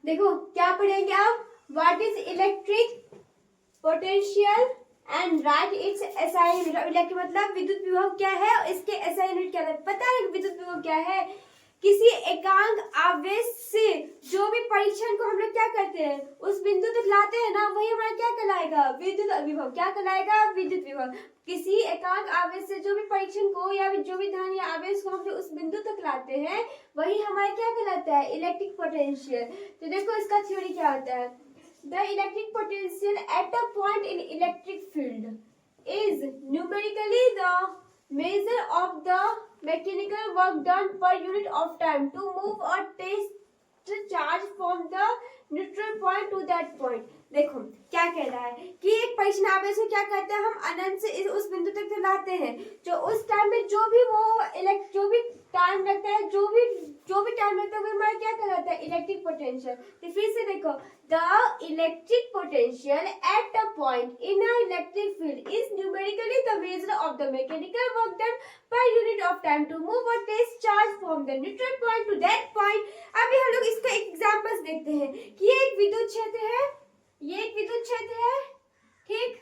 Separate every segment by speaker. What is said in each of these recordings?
Speaker 1: देखो क्या पढ़ेंगे आप, what is electric potential and right it's SI unit. Electric मतलब विद्युत विभव क्या है और इसके एसआई यूनिट क्या है। पता है विद्युत विभव क्या है, किसी एकांक आवेश से जो भी परीक्षण को हम लोग क्या करते हैं उस बिंदु तक लाते हैं ना, वही हमारा क्या कहलाएगा, विद्युत विभव। क्या कहलाएगा, विद्युत विभव। किसी एकांक आवेश से जो भी परीक्षण को या जो भी धन या आवेश को हम लोग उस बिंदु तक लाते हैं वही हमारा क्या कहलाता है, इलेक्ट्रिक पोटेंशियल। तो देखो इसका थ्योरी क्या होता है, the electric potential at a point in electric field is numerically the measure of the mechanical work done per unit of time to move or test charge from the neutral point to that point। देखो क्या कह रहा है कि एक परीक्षण आवेश को क्या कहते हैं, हम अनंत से उस बिंदु तक लाते हैं जो उस टाइम में जो भी टाइम लगता है, जो भी टाइम लगता है वो हमारा क्या कहलाता है, इलेक्ट्रिक पोटेंशियल। तो फिर से देखो, the electric potential at a point in a electric field is numerically the measure of the mechanical work done per unit of time to move और test charge from the neutral point to that point. अभी हम लोग इसका examples देखते हैं कि ये एक विद्युत क्षेत्र है, ये एक विद्युत क्षेत्र है, ठीक,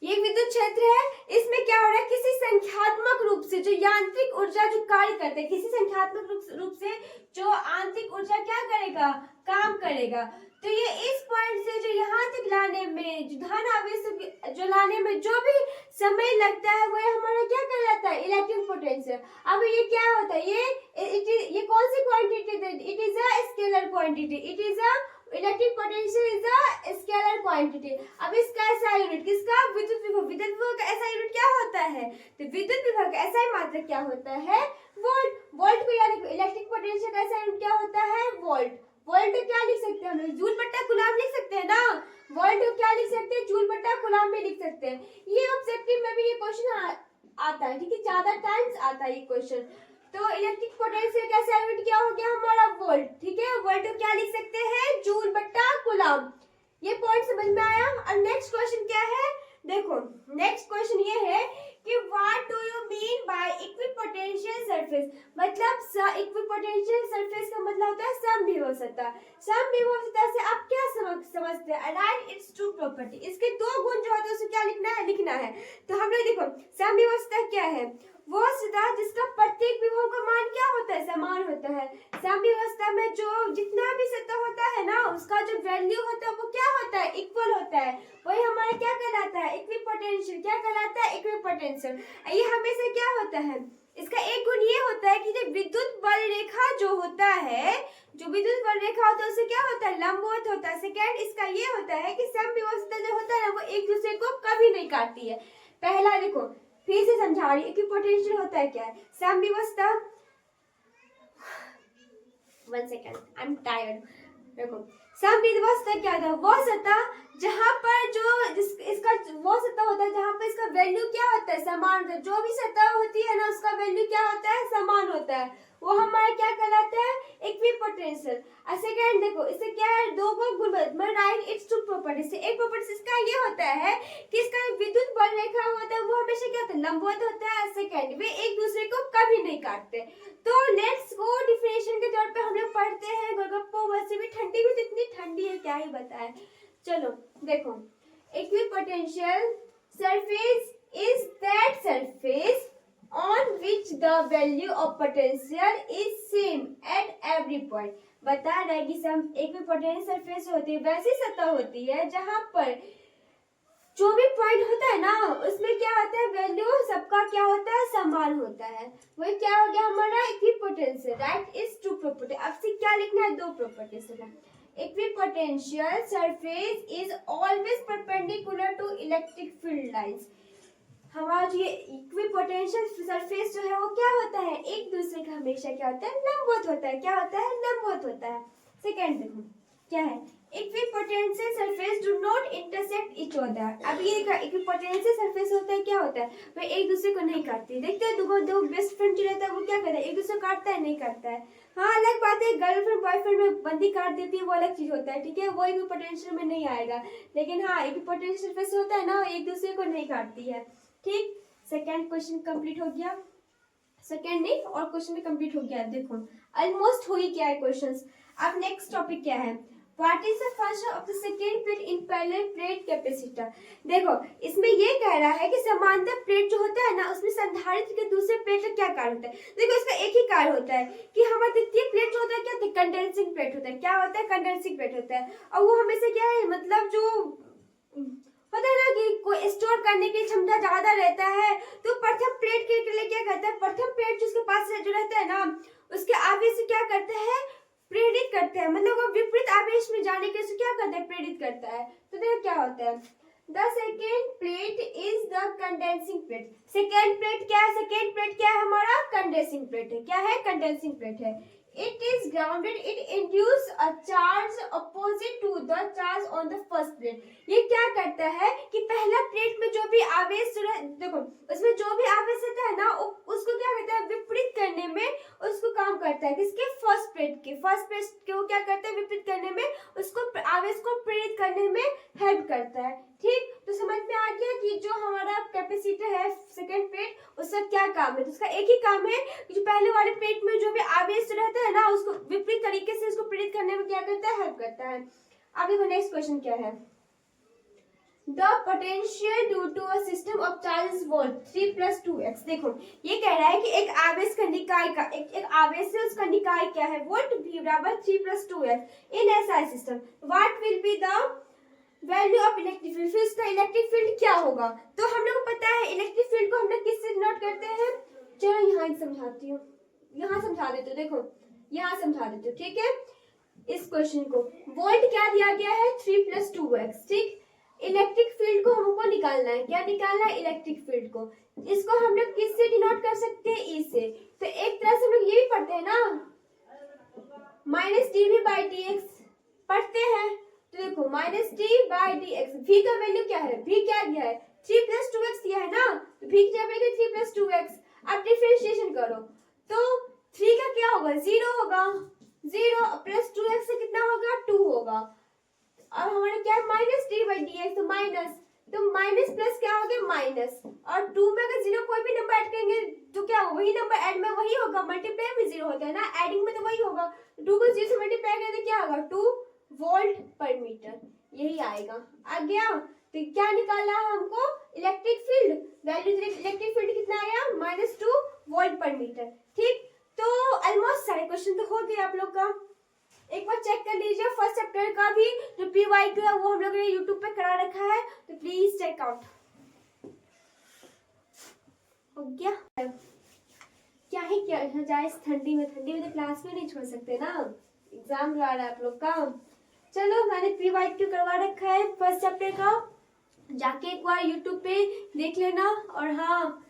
Speaker 1: ये विद्युत क्षेत्र है। इसमें क्या हो रहा है, किसी संख्यात्मक रूप से जो यांत्रिक ऊर्जा जो कार्य करते हैं, किसी संख्यात्मक रूप से जो आंतरिक ऊर्जा क्या करेगा, काम करेगा। तो ये इस पॉइंट से जो यहाँ तक लाने में, जो धन आवेश जो लाने में जो भी समय लगता है वो हमारा क्या कहलाता है, इलेक्ट्रिक पोटेंशियल। अब ये क्या होता है, ये कौन सी क्वांटिटी है, it is a scalar quantity, it is a electric potential is a scalar quantity. अब इसका एसआई यूनिट किसका, विद्युत विभव। विद्युत विभव का एसआई यूनिट क्या होता है, तो विद्युत विभव का एसआई मात्रक क्या होता है, वोल्ट। वोल्ट को याद रखो, इलेक्ट्रिक पोटेंशियल का एसआई यूनिट क्या होता है, वोल्ट। वोल्ट को क्या लिख सकते हैं हम लोग, जूल बट्टा कूलम लिख सकते हैं ना। वोल्ट को क्या लिख सकते हैं, जूल बट्टा कूलम में लिख सकते हैं। ये ऑब्जेक्टिव में भी ये क्वेश्चन आता है, ठीक है, ज्यादा टाइम्स आता है ये क्वेश्चन। तो इलेक्ट्रिक पोटेंशियल का एसआई यूनिट क्या हो गया हमारा, वोल्ट, ठीक है। वोल्ट को क्या लिख सकते हैं, जूल बट्टा कूलम। ये पॉइंट समझ में आया। और नेक्स्ट क्वेश्चन क्या है, देखो नेक्स्ट क्वेश्चन ये है कि what do you mean by equipotential surface. मतलब इक्विपोटेंशियल सरफेस का मतलब होता है समविभव सतह। समविभव सतह से आप क्या समझते हैं, राइट इट्स टू प्रॉपर्टी। इसके दो गुण जो होते हैं उसे क्या लिखना है। तो हम लोग देखो समविभव सतह क्या है, वो सतह जिसका प्रत्येक विभव का मान क्या होता है, समान होता है। समविभव सतह में जो जितना भी सतह होता है ना उसका जो वैल्यू होता है वो क्या होता है, इक्वल होता है। वही हमारा क्या कहलाता है, इक्विपोटेंशियल। क्या कहलाता है, इक्विपोटेंशियल। ये हमेशा क्या होता है, इसका एक गुण ये होता है कि जो विद्युत बल रेखा जो होता है, जो विद्युत बल रेखा होता है उसे क्या होता है, लंबवत होता है। सेकंड इसका ये होता है कि समविभव सतह जो होता है ना वो एक दूसरे को कभी नहीं काटती है। पहला देखो फिर से समझा रही, इक्विपोटेंशियल होता है क्या है, समविभव सतह, 1 सेकंड आई एम टायर्ड। देखो समविभव सतह क्या था, वो सतह जहां पर इसका वो सतह होता है जहां पर इसका वैल्यू क्या होता है, समान होता है। जो भी सतह होती है ना उसका वैल्यू क्या होता है, समान होता है। वो हमारा क्या कहलाता है, इक्विपोटेंशियल। और सेकंड देखो इससे क्या है, दो को गुण राइट इट्स टू प्रॉपर्टीज। एक प्रॉपर्टी इसका ये होता है कि इसका विद्युत बल रेखा होता है वो हमेशा क्या होता है, लंबवत होता है। सेकंड वे एक दूसरे को कभी नहीं काटते। तो लेट्स गो डिफिनेशन के तौर पे हम लोग पढ़ते हैं गोलगप्पो। वैसे भी ठंडी भी कितनी ठंडी है क्या ही बताएं। चलो देखो, equipotential surface is that surface on which the value of potential is same at every point। बता रहा है कि सम इक्विपोटेंशियल सरफेस होती है वैसी सतह होती है जहां पर जो भी पॉइंट होता है ना उसमें क्या होता है, वैल्यू सबका क्या होता है, समान होता है। वही क्या हो गया हमारा equipotential, right is two property. अब से क्या लिखना है, दो प्रॉपर्टी से। Equipotential surface is always perpendicular to electric field lines. हमारा जो ये इक्विपोटेंशियल सरफेस जो है वो क्या होता है, एक दूसरे का हमेशा क्या होता है, लंबवत होता है। क्या होता है, लंबवत होता है। सेकंड देखो क्या है, equipotential surface do not intersect each other. अब ये इक्विपोटेंशियल सरफेस होता है क्या होता है, वो एक दूसरे को नहीं काटती। देखते हैं दो बेस्ट फ्रेंड जो रहता है वो क्या करता है, एक दूसरे को काटता है, नहीं काटता है। हाँ अलग बात है, गर्लफ्रेंड बॉयफ्रेंड में बंदी काट देती है वो अलग चीज होता है, ठीक है, वो इक्विपोटेंशियल में नहीं आएगा। लेकिन हाँ इक्विपोटेंशियल सरफेस होता है ना एक दूसरे को नहीं काटती है, ठीक। सेकेंड क्वेश्चन कंप्लीट हो गया। सेकेंड नहीं, और क्वेश्चन भी कंप्लीट हो गया है। देखो ऑलमोस्ट हो ही गया है क्वेश्चंस। अब नेक्स्ट टॉपिक क्या है, what is the function of the second plate in parallel plate capacitor. देखो इसमें ये कह रहा है कि समांतर प्लेट जो होता है ना, उसमें संधारित्र के दूसरे प्लेट का क्या कार्य होता है। देखो इसका एक ही कार्य होता है कि हमारा द्वितीय प्लेट जो होता है क्या, कंडेंसिंग प्लेट होता है। क्या होता है, कंडेंसिंग प्लेट होता है। और वो हमेशा क्या है, मतलब जो पता है ना कि कोई स्टोर करने की क्षमता ज्यादा रहता है, तो प्रथम प्लेट के लिए क्या कहता है, प्रथम प्लेट जिसके पास जो रहता है ना, उसके आवेश से क्या करता है, प्रेरित करते हैं, मतलब वो विपरीत आवेश में जाने के लिए क्या करता है, प्रेरित करता है। तो देखो क्या होता है, the second plate is the condensing plate. Second plate क्या है, सेकेंड प्लेट क्या है हमारा, कंडेंसिंग प्लेट है। क्या है, कंडेंसिंग प्लेट है। It is grounded. It induce a charge opposite to the charge on the first plate. ये क्या करता है कि पहला प्लेट में जो भी आवेश, देखो उसमें जो भी आवेश रहता है ना, उसको क्या करता है, विपरीत करने में उसको काम करता है। किसके, फर्स्ट प्लेट के, फर्स्ट प्लेट के वो क्या करता है, विपरीत करने में, उसको आवेश को प्रेरित करने में हेल्प करता है। ठीक, तो समझ में आ गया कि जो हमारा कैपेसिटर है सेकेंड प्लेट, उसका क्या काम है। तो उसका एक ही काम है कि जो पहले वाले प्लेट में जो भी आवेश रहता है ना, उसको विपरीत तरीके से उसको प्रेरित करने में क्या करता है, हेल्प करता है। अब देखो नेक्स्ट क्वेश्चन क्या है, the potential due to a system of charges volt 3 + 2x। देखो ये कह रहा है कि एक आवेश का निकाय का एक आवेश से उसका निकाय क्या है, वोल्ट v बराबर 3 + 2x in SI system. What will be the value of electric field. फिर उसका इलेक्ट्रिक फील्ड क्या होगा। तो हम लोग को पता है इलेक्ट्रिक फील्ड को हम लोग किससे डिनोट करते हैं, चलो यहाँ समझाती हूँ, यहाँ समझा देते हो। देखो यहाँ समझा देते हो, ठीक है। इस क्वेश्चन को वोल्ट क्या दिया गया है, 3 + 2x। ठीक, इलेक्ट्रिक फील्ड को हमको निकालना है। क्या निकालना है, इलेक्ट्रिक फील्ड को। इसको हम लोग किससे डिनोट कर सकते हैं, ई से। तो एक तरह से हम लोग ये भी पढ़ते हैं ना, -dv/dx पढ़ते हैं। तो देखो -d/dx, v का वैल्यू क्या है, v क्या दिया है, 3 + 2x दिया है ना, तो v की जगह 3 + 2x। अब डिफरेंशिएशन करो तो 3 का क्या होगा, 0 होगा, 0 + 2x से कितना होगा, 2 होगा। अब हमारे क्या है, -d/dx, तो माइनस, तो माइनस प्लस क्या हो गया, माइनस। और 2 में अगर 0 कोई भी नंबर ऐड करेंगे तो क्या होगा, वही नंबर ऐड में वही होगा, मल्टीप्लाई में 0 होता है ना, एडिंग में तो वही होगा। 2 को 0 से मल्टीप्लाई करेंगे क्या होगा, 2 वोल्ट पर मीटर, यही आएगा। आ गया। तो क्या निकालना है हमको, electric field value. Electric field कितना आया, -2 वोल्ट पर मीटर। ठीक, तो ऑलमोस्ट सारे क्वेश्चन तो हो गए आप लोग का। एक बार चेक कर लीजिए फर्स्ट चैप्टर का भी जो PYQ है वो हम लोगों ने यूट्यूब पे करा रखा है, तो प्लीज चेक आउट। हो गया, क्या ही क्या जाए इस ठंडी में तो क्लास में नहीं छोड़ सकते ना, एग्जाम आ रहा है आप लोग का। चलो मैंने PYQ करवा रखा है फर्स्ट चैप्टर का, जाके एक बार यूट्यूब पे देख लेना। और हाँ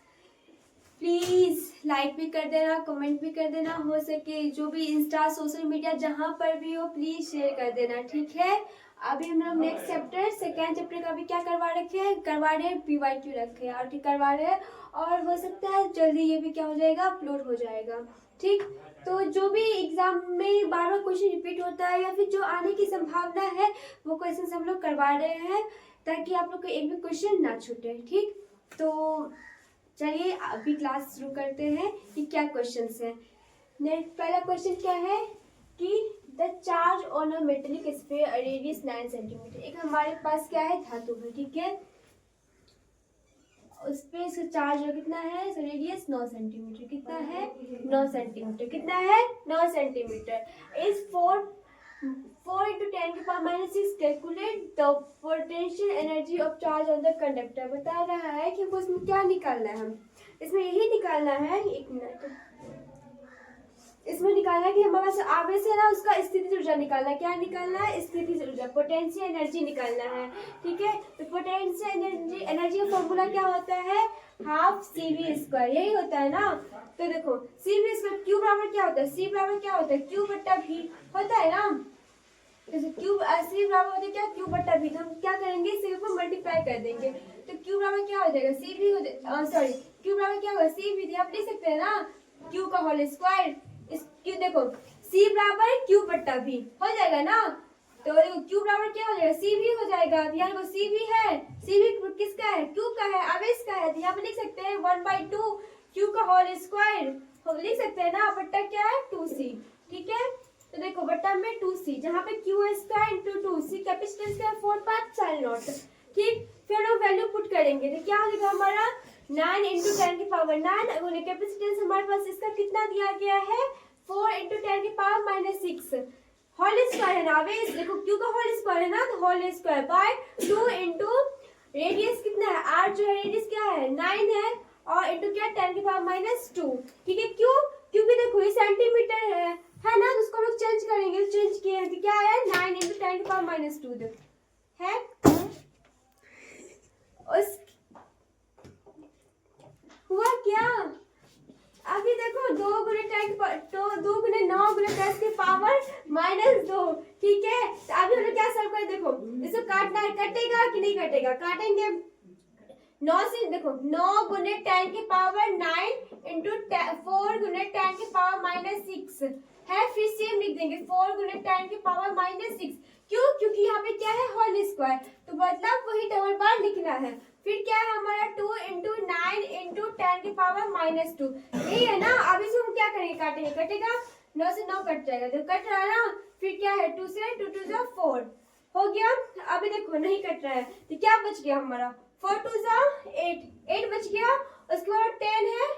Speaker 1: प्लीज लाइक भी कर देना, कमेंट भी कर देना, हो सके जो भी इंस्टा सोशल मीडिया जहाँ पर भी हो प्लीज शेयर कर देना, ठीक है। अभी हम लोग नेक्स्ट चैप्टर सेकेंड चैप्टर का भी क्या करवा रखे हैं, करवा रहे हैं PYQ रखे हैं, और ठीक करवा रहे हैं, और हो सकता है जल्दी ये भी क्या हो जाएगा, अपलोड हो जाएगा। ठीक, तो जो भी एग्जाम में बार बार क्वेश्चन रिपीट होता है या फिर जो आने की संभावना है वो क्वेश्चन हम लोग करवा रहे हैं, ताकि आप लोग को एक भी क्वेश्चन ना छूटे। ठीक, तो चलिए अभी क्लास शुरू करते हैं कि क्या क्वेश्चंस हैं। नेक्स्ट पहला क्वेश्चन क्या है कि the charge on a metallic sphere radius 9 centimetre. एक हमारे पास क्या है, धातु है, ठीक है, उस पे इसका चार्ज कितना है, रेडियस 9 सेंटीमीटर, कितना है 9 सेंटीमीटर, कितना है 9 centimetre. Is 4 × 10⁻⁶ calculate the potential energy of charge on the conductor. बता रहा है कि हमको इसमें क्या निकालना है, हम इसमें यही निकालना है, एक मिनट, इसमें निकालना है कि हमारे पास आवेश है ना, उसका स्थितिज ऊर्जा निकालना है। क्या निकालना है, स्थितिज ऊर्जा, पोटेंशियल एनर्जी निकालना है, ठीक है। तो पोटेंशियल एनर्जी का फॉर्मूला क्या होता है, 12CV², यही होता है ना। तो देखो CV², Q बराबर क्या होता है, C बराबर क्या होता है, Q/V होता है ना। जैसे Q C बराबर होता है क्या, Q/V, तो हम क्या करेंगे, इसे ऊपर मल्टीप्लाई कर देंगे, तो Q बराबर क्या हो जाएगा, CV हो जाएगा, सॉरी Q बराबर क्या होगा, CV आप लिख सकते हैं ना, Q का होल स्क्वायर। इस Q देखो C बराबर Q/V हो जाएगा ना, तो देखो Q बराबर क्या हो जाएगा, CV हो जाएगा। यहाँ CV है, CV किसका है, Q का है, आवेश का है, तो यहाँ पे लिख सकते हैं 1/2 Q का होल स्क्वायर हम लिख सकते हैं ना, बट्टा क्या है 2C, ठीक है। तो देखो बट्टा में 2C, जहाँ पे Q square into 2C capacitance का 4 पाई साइन नॉट, ठीक। फिर हम वैल्यू पुट करेंगे तो क्या हो जाएगा हमारा 9 इंटू 10 की पावर 9, कैपेसिटेंस हमारे पास इसका कितना दिया गया है 4 इंटू 10 की पावर माइनस 6, होल स्क्वायर है ना, अभी देखो क्यू का होल स्क्वायर है ना, तो whole square by 2 into radius कितना है, आर जो है रेडियस क्या है 9 है, और इंटू क्या 10 की पावर माइनस 2, ठीक है। क्यों, क्योंकि देखो ये सेंटीमीटर है ना, तो उसको लोग चेंज करेंगे, चेंज किए हैं तो क्या है 9 इंटू 10 की पावर माइनस 2 है। उस हुआ क्या, अभी देखो 2 गुने 10 तो 2 गुने 9 गुने 10 की पावर माइनस 2, ठीक है। तो अभी हम लोग क्या सॉल्व करें, देखो इसको काटना है, कटेगा कि नहीं कटेगा, काटेंगे 9 से, देखो 9 गुने 10 की पावर 9 इंटू 4 गुने 10 की पावर माइनस 6 है, फिर सेम लिख देंगे 4 गुने 10 की पावर माइनस 6, क्यों, क्योंकि यहाँ पे क्या है होल स्क्वायर, तो मतलब वही डबल बार लिखना है। फिर क्या है हमारा 2 इंटू 9 इंटू 10 की पावर माइनस 2, यही है ना। अब इसे हम क्या करेंगे, काटेंगे, कटेगा 9 से 9 कट जाएगा, जब कट रहा है ना, फिर क्या है 2 से 2 2 जा 4 हो गया। अभी देखो नहीं कट रहा है तो क्या बच गया हमारा 4 2 जा 8, 8 बच गया। उसके बाद 10 है,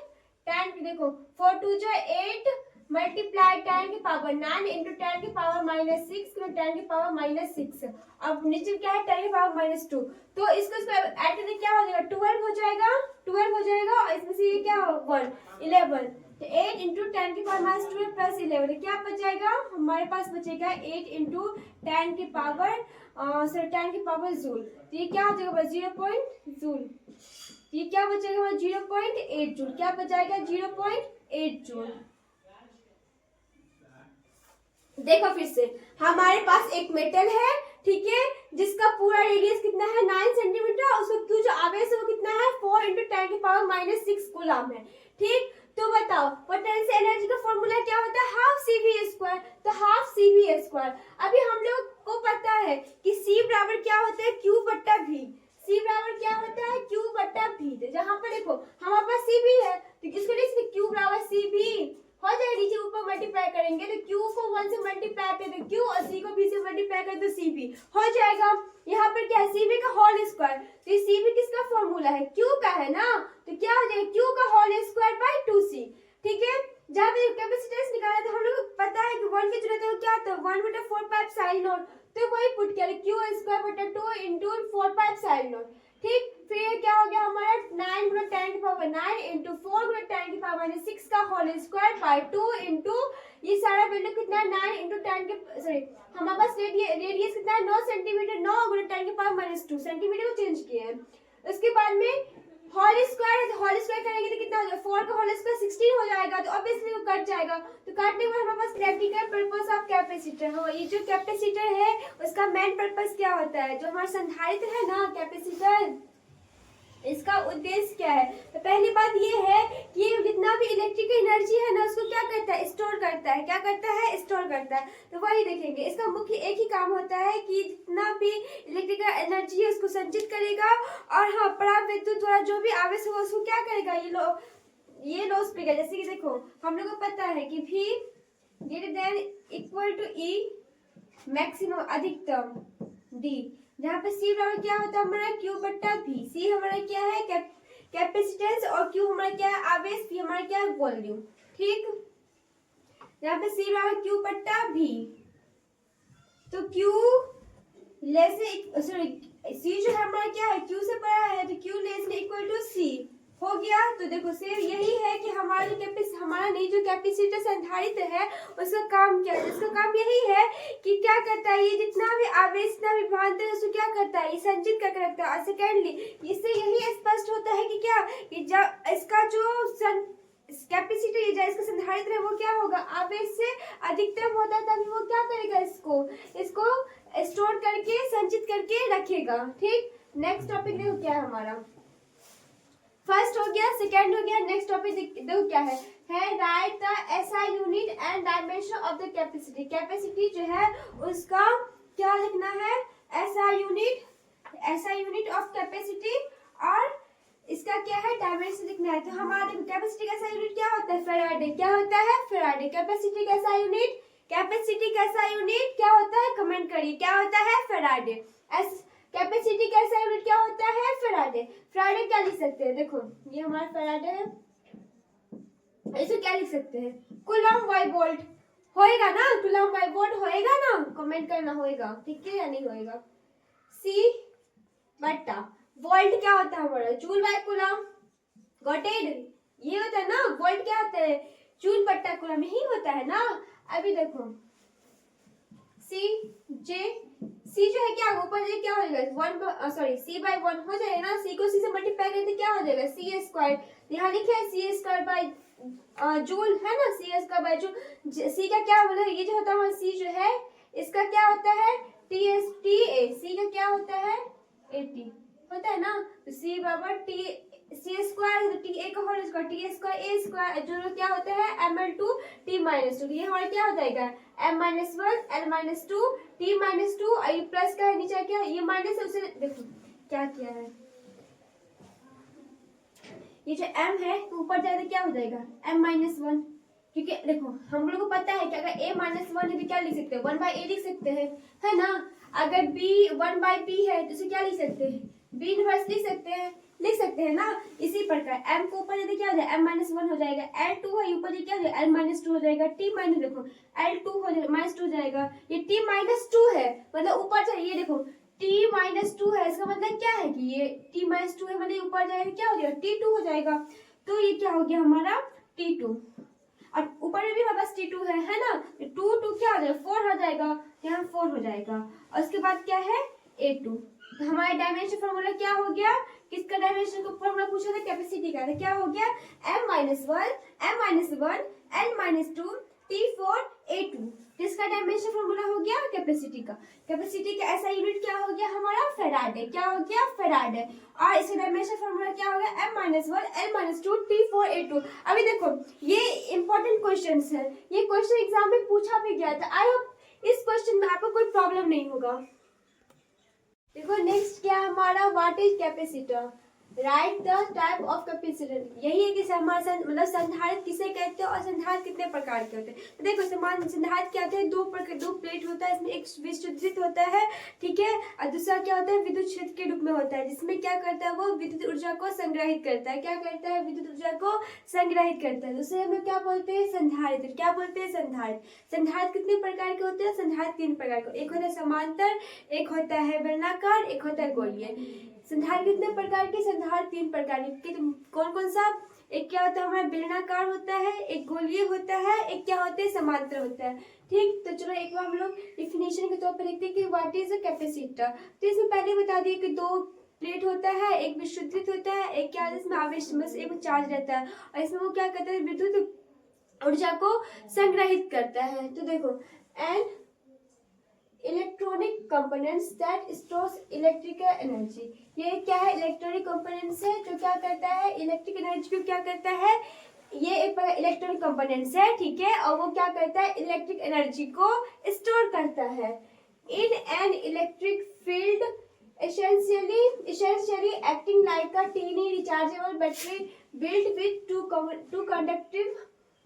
Speaker 1: 10 देखो 4 2 जा 8 मल्टीप्लाई 10 की पावर 9 इंटू 10 की पावर माइनस 6 10 की पावर माइनस 6, अब नीचे क्या है 10 की पावर माइनस 2, तो इसको ऐड करके क्या हो जाएगा 12 हो जाएगा, 12 हो जाएगा, और इसमें से ये क्या हो 1 11, तो 8 इंटू 10 की पावर माइनस 12 प्लस 11, क्या बच जाएगा हमारे पास, बचेगा 8 इंटू 10 की पावर 10 की पावर जूल, तो ये क्या हो जाएगा 0 जूल, ये क्या बचेगा 0.8 जूल, क्या बचाएगा 0.8 जूल। देखो फिर से हमारे पास एक मेटल है, ठीक है, जिसका पूरा रेडियस कितना है 9 सेंटीमीटर, और उसका क्यू जो आवेश है वो कितना है 4 इंटू 10 की पावर माइनस 6 कूलम है, ठीक। तो बताओ पोटेंशियल एनर्जी का फॉर्मूला क्या होता है हाफ सी वी स्क्वायर, तो हाफ सी वी स्क्वायर। अभी हम लोग को पता है कि सी बराबर क्या होता है क्यू बट्टा भी, सी बराबर क्या होता है क्यू बट्टा भी, तो जहाँ पर देखो हमारे पास सी भी है तो किसको लिख सकते क्यू बराबर सी भी हो जाए, नीचे ऊपर मल्टीप्लाई करेंगे तो Q को 1 से मल्टीप्लाई करें तो Q और C को B से मल्टीप्लाई करें तो CB हो जाएगा। यहाँ पर क्या है CB का होल स्क्वायर, तो CB किसका फॉर्मूला है Q का है ना, तो क्या हो जाएगा Q का होल स्क्वायर बाय 2C, ठीक है। जहाँ पे कैपेसिटेंस निकाला तो हम लोग को पता है कि 1 की जरूरत है, क्या था 1/4 पाई साइन नॉट, तो वही पुट किया Q स्क्वायर बटा 2 इंटू 4 पाई साइन नॉट, ठीक। फिर ये क्या हो गया हमारा 9 गुना 10 की पावर 9 इंटू 4 गुना 10 की पावर माइनस 6 का होल स्क्वायर बाय 2 इंटू ये सारा वैल्यू कितना है 9 इंटू 10 के सॉरी हमारे पास रेडियस कितना है 9 सेंटीमीटर, 9 गुना 10 की पावर माइनस 2 सेंटीमीटर को चेंज किए हैं। उसके बाद में होल स्क्वायर है, तो होल स्क्वायर करेंगे तो कितना हो जाएगा 4 का होल स्क्वायर 16 हो जाएगा, तो ऑब्वियसली वो कट जाएगा, तो काटने के बाद हमारे पास प्रैक्टिकल पर्पस ऑफ कैपेसिटर, हाँ ये जो कैपेसिटर है उसका मेन पर्पस क्या होता है, जो हमारा संधारित्र है ना कैपेसिटर, इसका उद्देश्य क्या है। तो पहली बात ये है कि जितना भी इलेक्ट्रिकल एनर्जी है ना उसको क्या करता है स्टोर करता है, क्या करता है स्टोर करता है, तो वही देखेंगे। इसका मुख्य एक ही काम होता है कि जितना भी इलेक्ट्रिकल एनर्जी है उसको संचित करेगा, और हाँ परावर्तित विद्युत द्वारा जो भी आवेश होगा उसको क्या करेगा ये लॉस पिएगा। जैसे कि देखो हम लोग को पता है कि V greater than equal to E maximum अधिकतम D, जहाँ पे C बराबर क्या होता है हमारा Q बट्टा V, C हमारा क्या है कैपेसिटेंस, और Q हमारा क्या है आवेश, V हमारा क्या है वॉल्यूम, ठीक। जहाँ पे C बराबर Q बट्टा V, तो Q लेस सॉरी C जो है हमारा क्या है Q से बड़ा है, तो Q less equal to C हो गया। तो देखो सेम यही है कि हमारा जो कैपेसिटर संधारित्र है उसका काम क्या है, इसका काम यही है कि क्या करता है ये जितना भी आवेश जितना भी विभवांतर है उसको क्या करता है ये संचित करके रखता है। और सेकेंडली इससे यही स्पष्ट होता है कि क्या कि जब इसका जो कैपेसिटर या इसका संधारित्र है वो क्या होगा आवेश से अधिकतम होता है, तभी वो क्या करेगा इसको स्टोर करके संचित करके रखेगा, ठीक। नेक्स्ट टॉपिक देखो क्या है हमारा, फर्स्ट हो गया, सेकंड हो गया, नेक्स्ट टॉपिक देखो क्या है right the SI unit and dimension of the capacity. Capacity जो है उसका क्या लिखना है एसआई यूनिट ऑफ कैपेसिटी, और इसका क्या है डायमेंशन लिखना है। तो हमारे कैपेसिटी का SI यूनिट क्या होता है फैराडे। क्या होता है फैराडे। कैपेसिटी का SI यूनिट, कैपेसिटी का SI यूनिट क्या होता है कमेंट करिए क्या होता है फैराडे। कैपेसिटी का SI यूनिट क्या होता है फैराडे। फैराडे क्या लिख सकते हैं देखो ये हमारा फैराडे है, इसे क्या लिख सकते हैं कूलम बाय वोल्ट होएगा ना, कूलम बाय वोल्ट होएगा ना, कमेंट करना होएगा ठीक है या नहीं होएगा। सी बट्टा वोल्ट क्या होता है हमारा joule by coulomb, got it. ये होता है ना वोल्ट क्या होता है जूल बट्टा कूलम ही होता है ना। अभी देखो सी जे, सी जो है क्या ऊपर से क्या हो जाएगा 1 सॉरी सी बाय 1 हो जाएगा ना। सी को सी से मल्टीप्लाई करते क्या हो जाएगा सी स्क्वायर। यहाँ लिखे है सी स्क्वायर बाय जूल है ना, सी स्क्वायर बाय जूल। सी का क्या बोला ये जो होता है सी जो है इसका क्या होता है टी एस टी ए। सी का क्या होता है 80 होता है ना। तो सी बराबर T C square T A का whole square T square A square जो क्या होता है ml2 t माइनस 2। ये हमारा क्या हो जाएगा m-1 l-2 t माइनस 2 और ये प्लस का है नीचे क्या ये माइनस है उसे देखो क्या किया है ये जो m है तो ऊपर जाए तो क्या हो जाएगा m-1 क्योंकि देखो हम लोग को पता है कि अगर a-1 है तो क्या लिख सकते हैं 1/a लिख सकते हैं है ना। अगर b 1/b है तो इसे क्या लिख सकते हैं b इनवर्स लिख सकते हैं ना। इसी प्रकार m को ऊपर यदि क्या हो जाएगा m-1 हो जाएगा l2 है ऊपर ये क्या हो जाएगा l-2 हो जाएगा t माइनस देखो l2 हो जाएगा -2 हो जाएगा ये t-2 है मतलब ऊपर चाहिए देखो t-2 है इसका मतलब क्या है कि ये t-2 है मतलब ऊपर जाएगा क्या हो जाएगा t2 हो जाएगा। तो ये क्या हो गया हमारा t2 और ऊपर में भी हमारे पास t2 है ना। 2 क्या हो जाएगा 4 हो जाएगा यहाँ 4 हो जाएगा और उसके बाद क्या है a2। तो हमारा डायमेंशन फॉर्मूला क्या हो गया किसका डायमेंशन का फॉर्मूला पूछा था कैपेसिटी का। तो क्या हो गया m-1 l-2 t4 a2। किसका डायमेंशन फॉर्मूला हो गया कैपेसिटी का। कैपेसिटी का ऐसा यूनिट क्या हो गया हमारा फैराडे। क्या हो गया फैराडे और इसका डायमेंशन फॉर्मूला क्या हो गया m-1 l-2 t4 a2। अभी देखो ये इंपॉर्टेंट क्वेश्चंस है, ये क्वेश्चन एग्जाम में पूछा भी गया था। आई होप इस क्वेश्चन में आपको कोई प्रॉब्लम नहीं होगा। देखो नेक्स्ट क्या है हमारा what is capacitor. Right the type of capacitor. यही है कि मतलब संधारित्र किसे कहते हैं और संधारित्र कितने प्रकार के होते हैं। तो देखो संधारित्र क्या होते हैं दो प्लेट होता है इसमें एक विद्युत होता है ठीक है और दूसरा क्या होता है विद्युत क्षेत्र के रूप में होता है जिसमें क्या करता है वो विद्युत ऊर्जा को संग्रहित करता है। क्या करता है विद्युत ऊर्जा को संग्रहित करता है। दूसरे में क्या बोलते हैं संधारित्र। क्या बोलते हैं संधारित्र। संधारित्र कितने प्रकार के होते हैं संधारित्र 3 प्रकार के। एक होता है समांतर, एक होता है बेलनाकार, एक होता है गोलीय। संधारित्र कितने प्रकार के संधारित्र 3 प्रकार के। कौन कौन सा एक क्या होता है हमारा बेलनाकार होता है, एक गोलीय होता है, एक क्या होता है समांतर होता है ठीक। तो चलो एक बार हम लोग डिफिनेशन के तौर पर देखते हैं कि व्हाट इज अ कैपेसिटर। तो इसमें पहले बता दिए कि 2 प्लेट होता है एक विद्युत होता है एक क्या इसमें आवेश में एक चार्ज रहता है और इसमें वो क्या करता है विद्युत ऊर्जा को संग्रहित करता है। तो देखो and electronic components that stores electrical energy. ये क्या है इलेक्ट्रॉनिक कंपोनेंट्स है जो क्या करता है इलेक्ट्रिक एनर्जी को क्या करता है। ये एक इलेक्ट्रॉनिक कंपोनेंट्स है ठीक है और वो क्या करता है इलेक्ट्रिक एनर्जी को स्टोर करता है in an electric field essentially acting like a teeny rechargeable battery built with two conductive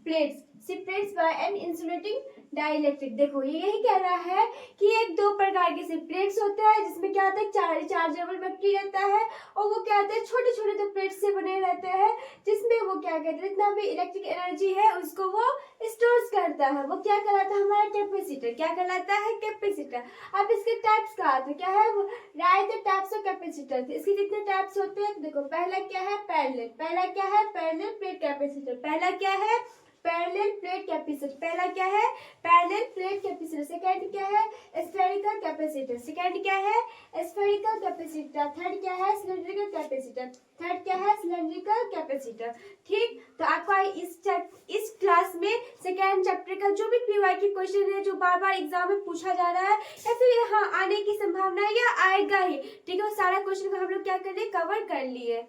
Speaker 1: plates separated by an insulating dielectric. देखो ये यही कह रहा है कि एक 2 प्रकार के से प्लेट्स होता है जिसमें क्या होता है रिचार्जेबल बैटरी रहता है और वो क्या होता है छोटे छोटे तो प्लेट्स से बने रहते हैं जिसमें वो क्या कहते हैं जितना भी इलेक्ट्रिक एनर्जी है उसको वो स्टोर करता है। वो क्या कहलाता है हमारा कैपेसिटर। क्या कहलाता है कैपेसिटर। अब इसके टाइप्स का तो क्या है right the types of capacitor. इसके कितने टाइप्स होते हैं देखो पहला क्या है पैरेलल। पहला क्या है पैरेलल प्लेट कैपेसिटर। पहला क्या है पैरेलल प्लेट कैपेसिटर। पहला क्या है पैरेलल प्लेट कैपेसिटर। सेकंड क्या है स्फेरिकल कैपेसिटर। सेकंड क्या है स्फेरिकल कैपेसिटर। थर्ड क्या है सिलेंड्रिकल कैपेसिटर। थर्ड क्या है सिलेंड्रिकल कैपेसिटर ठीक। तो आपका इस क्लास में सेकंड चैप्टर का जो भी पीवाईक्यू क्वेश्चन है जो बार बार एग्जाम में पूछा जा रहा है या फिर यहाँ आने की संभावना या आएगा ही ठीक है वो सारा क्वेश्चन को हम लोग क्या कर लिए कवर कर लिए।